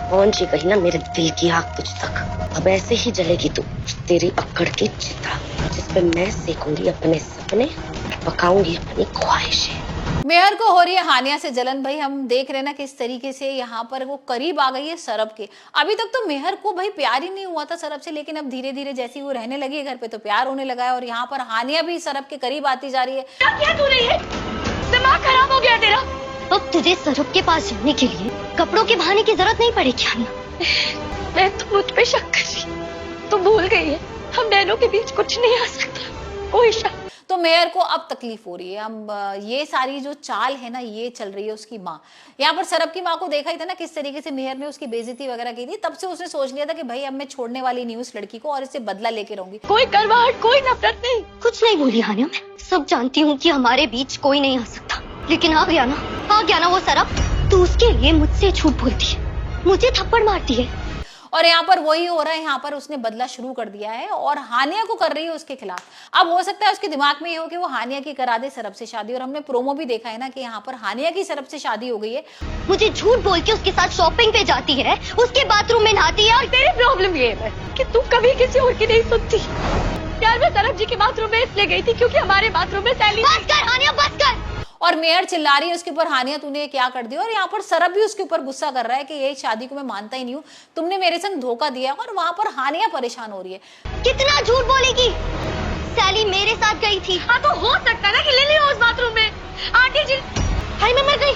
पहुंच ही गई ना मेरे दिल की आग तुझ तक। अब ऐसे ही जलेगी तू, तेरी अक्कड़ की चिता, जिस पे मैं सेकूंगी अपने सपने, पकाऊंगी अपनी ख्वाहिशें। मेहर को हो रही है हानिया से जलन। भाई हम देख रहे हैं ना किस तरीके से यहाँ पर वो करीब आ गई है सरब के। अभी तक तो मेहर को भाई प्यार ही नहीं हुआ था सरब से, लेकिन अब धीरे धीरे जैसी वो रहने लगी है घर पे तो प्यार होने लगा है। और यहाँ पर हानिया भी सरब के करीब आती जा रही है। क्या किया तूने ये? दिमाग खराब हो गया तेरा। अब तुझे सरब के पास जाने के लिए कपड़ों के बहाने की जरूरत नहीं पड़ेगी हानिया। मैं तो मुझ पे शक कर रही, तू भूल गई है हम बहनों के बीच कुछ नहीं आ सकता, कोई शक। तो मेहर को अब तकलीफ हो रही है। अब ये सारी जो चाल है ना ये चल रही है उसकी माँ। यहाँ पर सरब की माँ को देखा ही था ना किस तरीके से मेहर ने उसकी बेइज्जती वगैरह की थी। तब से उसने सोच लिया था कि भाई अब मैं छोड़ने वाली नहीं हूँ उस लड़की को और इससे बदला लेके रहूंगी। कोई करवाहट, कोई नफरत नहीं। कुछ नहीं बोली हानिया, मैं सब जानती हूँ कि हमारे बीच कोई नहीं आ सकता, लेकिन आ गया ना वो सरब। तो उसके लिए मुझसे झूठ बोलती है, मुझे थप्पड़ मारती है। और यहाँ पर वही हो रहा है। यहाँ पर उसने बदला शुरू कर दिया है और हानिया को कर रही है उसके खिलाफ। अब हो सकता है उसके दिमाग में ये हो कि वो हानिया की करा दे सरब से शादी। और हमने प्रोमो भी देखा है ना कि यहाँ पर हानिया की सरब से शादी हो गई है। मुझे झूठ बोल के उसके साथ शॉपिंग पे जाती है, उसके बाथरूम में नहाती है। और तेरी प्रॉब्लम ये है कि तू कभी किसी और की नहीं सुनती। यार मैं सरब जी के बाथरूम में इसलिए गई थी क्योंकि हमारे बाथरूम में सैली। बस कर हानिया, बस कर। और मेहर चिल्ला रही है उसके ऊपर, हानिया तूने क्या कर दिया। और यहाँ पर सरब भी उसके ऊपर गुस्सा कर रहा है कि ये शादी को मैं मानता ही नहीं हूँ, तुमने मेरे संग धोखा दिया। और वहां पर हानिया परेशान हो रही है। कितना झूठ बोलेगी, सैली मेरे साथ गई थी। हाँ तो हो सकता है ना कि लिली हो उस बाथरूम में। आंटी जी हाय मैं मर गई,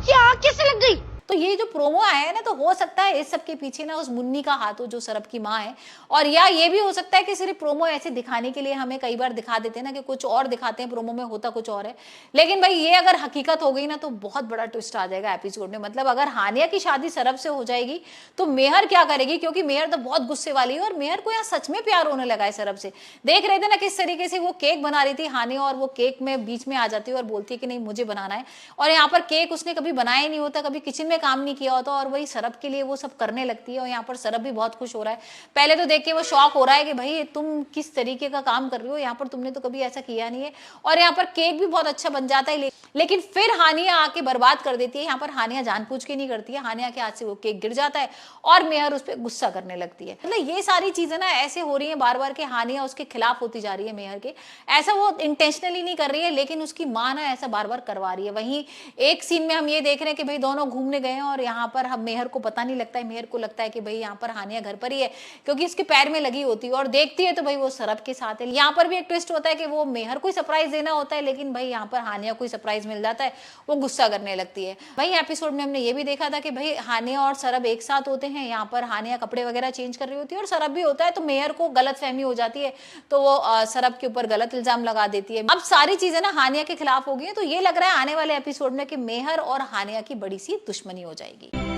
ये आग कैसे लग गई? तो ये जो प्रोमो आया है ना तो हो सकता है इस सब के पीछे ना उस मुन्नी का हाथ हो जो सरब की माँ है। और या ये भी हो सकता है कि सिर्फ प्रोमो ऐसे दिखाने के लिए हमें कई बार दिखा देते हैं ना कि कुछ और दिखाते हैं, प्रोमो में होता कुछ और है। लेकिन भाई ये अगर हकीकत हो गई ना तो बहुत बड़ा ट्विस्ट आ जाएगा एपिसोड में। मतलब अगर हानिया की शादी सरब से हो जाएगी तो मेहर क्या करेगी, क्योंकि मेहर तो बहुत गुस्से वाली है और मेहर को यहाँ सच में प्यार होने लगा है सरब से। देख रहे थे ना किस तरीके से वो केक बना रही थी हानिया और वो केक में बीच में आ जाती है और बोलती है कि नहीं मुझे बनाना है। और यहाँ पर केक उसने कभी बनाया नहीं होता, कभी किचन में काम नहीं किया होता और वही सरब के लिए वो सब करने लगती है। और यहाँ पर सरब भी बहुत खुश हो रहा है। पहले तो देख के वो शॉक हो रहा है कि भाई तुम किस तरीके का काम कर रही हो, यहाँ पर तुमने तो कभी ऐसा किया नहीं है। और यहाँ पर केक भी बहुत अच्छा बन जाता है, लेकिन फिर हानिया आके बर्बाद कर देती है। यहाँ पर हानिया जानबूझ के नहीं करती है, हानिया के हाथ से वो केक गिर जाता है और मेहर उस पर गुस्सा करने लगती है। मतलब ये सारी चीजें ना ऐसे हो रही है बार बार के हानिया उसके खिलाफ होती जा रही है मेहर के। ऐसा वो इंटेंशनली नहीं कर रही है, लेकिन उसकी माँ ना ऐसा बार बार करवा रही है। वहीं एक सीन में हम ये देख रहे हैं कि भाई दोनों घूमने गए हैं और यहाँ पर हम मेहर को पता नहीं लगता है, मेहर को लगता है कि भाई यहाँ पर हानिया घर पर ही है क्योंकि इसके पैर में लगी होती है और देखती है तो भाई वो सरब के साथ है। यहाँ पर भी एक ट्विस्ट होता है कि वो मेहर को सरप्राइज देना होता है, लेकिन भाई यहाँ पर हानिया को सरप्राइज मिल जाता है, वो गुस्सा करने लगती है। भाई एपिसोड में हमने ये भी देखा था कि भाई हानिया और सरब एक साथ होते हैं। यहाँ पर हानिया कपड़े वगैरह चेंज कर रही होती है और सरब भी होता है, तो मेहर को गलत फहमी हो जाती है तो वो सरब के ऊपर गलत इल्जाम लगा देती है। अब सारी चीजें ना हानिया के खिलाफ हो गई है, तो ये लग रहा है आने वाले एपिसोड में कि मेहर और हानिया की बड़ी सी दुश्मनी हो जाएगी।